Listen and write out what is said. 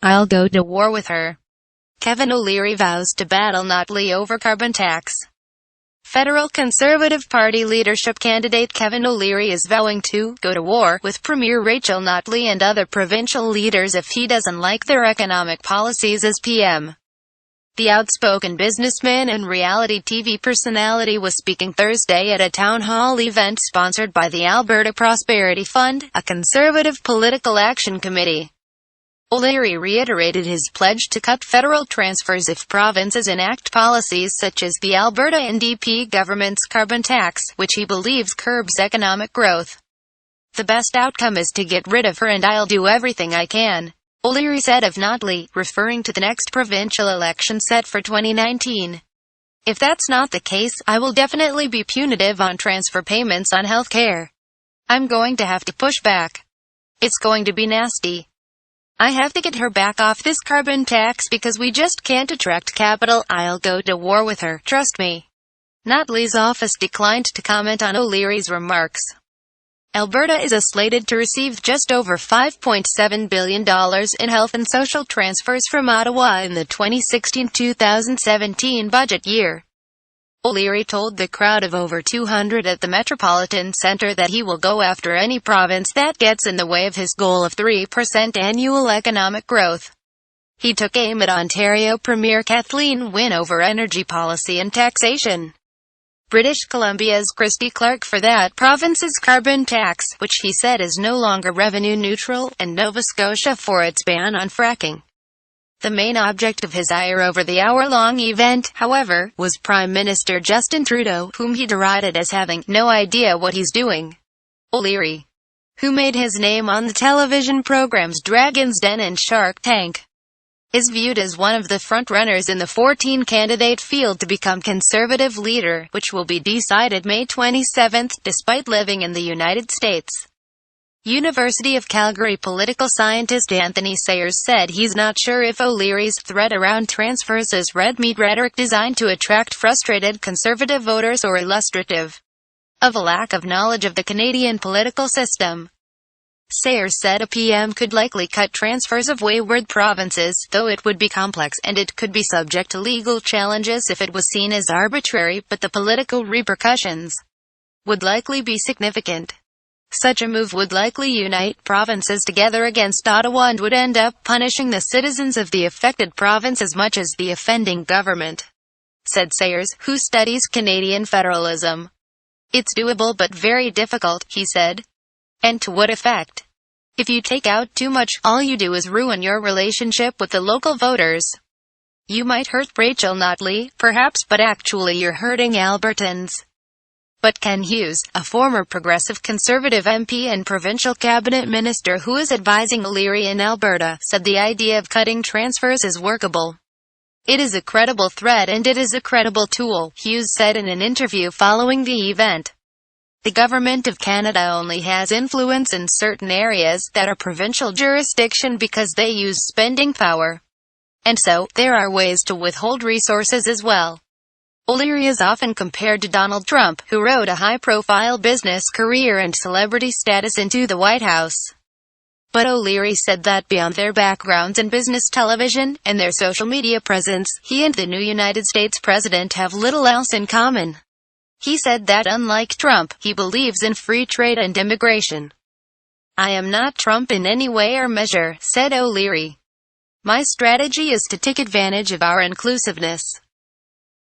I'll go to war with her. Kevin O'Leary vows to battle Notley over carbon tax. Federal Conservative Party leadership candidate Kevin O'Leary is vowing to go to war with Premier Rachel Notley and other provincial leaders if he doesn't like their economic policies as PM. The outspoken businessman and reality TV personality was speaking Thursday at a town hall event sponsored by the Alberta Prosperity Fund, a conservative political action committee. O'Leary reiterated his pledge to cut federal transfers if provinces enact policies such as the Alberta NDP government's carbon tax, which he believes curbs economic growth. "The best outcome is to get rid of her and I'll do everything I can," O'Leary said of Notley, referring to the next provincial election set for 2019. "If that's not the case, I will definitely be punitive on transfer payments on health care. I'm going to have to push back. It's going to be nasty. I have to get her back off this carbon tax because we just can't attract capital. I'll go to war with her, trust me." Notley's office declined to comment on O'Leary's remarks. Alberta is slated to receive just over $5.7 billion in health and social transfers from Ottawa in the 2016-2017 budget year. O'Leary told the crowd of over 200 at the Metropolitan Centre that he will go after any province that gets in the way of his goal of 3% annual economic growth. He took aim at Ontario Premier Kathleen Wynne over energy policy and taxation. British Columbia's Christy Clark for that province's carbon tax, which he said is no longer revenue neutral, and Nova Scotia for its ban on fracking. The main object of his ire over the hour-long event, however, was Prime Minister Justin Trudeau, whom he derided as having no idea what he's doing. O'Leary, who made his name on the television programs Dragon's Den and Shark Tank, is viewed as one of the front-runners in the 14-candidate field to become Conservative leader, which will be decided May 27, despite living in the United States. University of Calgary political scientist Anthony Sayers said he's not sure if O'Leary's threat around transfers is red meat rhetoric designed to attract frustrated Conservative voters or illustrative of a lack of knowledge of the Canadian political system. Sayers said a PM could likely cut transfers of wayward provinces, though it would be complex, and it could be subject to legal challenges if it was seen as arbitrary, but the political repercussions would likely be significant. Such a move would likely unite provinces together against Ottawa and would end up punishing the citizens of the affected province as much as the offending government, said Sayers, who studies Canadian federalism. "It's doable but very difficult," he said. "And to what effect? If you take out too much, all you do is ruin your relationship with the local voters. You might hurt Rachel Notley, perhaps, but actually you're hurting Albertans." But Ken Hughes, a former Progressive Conservative MP and provincial cabinet minister who is advising O'Leary in Alberta, said the idea of cutting transfers is workable. "It is a credible threat and it is a credible tool," Hughes said in an interview following the event. "The Government of Canada only has influence in certain areas that are provincial jurisdiction because they use spending power. And so, there are ways to withhold resources as well." O'Leary is often compared to Donald Trump, who rode a high-profile business career and celebrity status into the White House. But O'Leary said that beyond their backgrounds in business television, and their social media presence, he and the new United States president have little else in common. He said that unlike Trump, he believes in free trade and immigration. "I am not Trump in any way or measure," said O'Leary. "My strategy is to take advantage of our inclusiveness.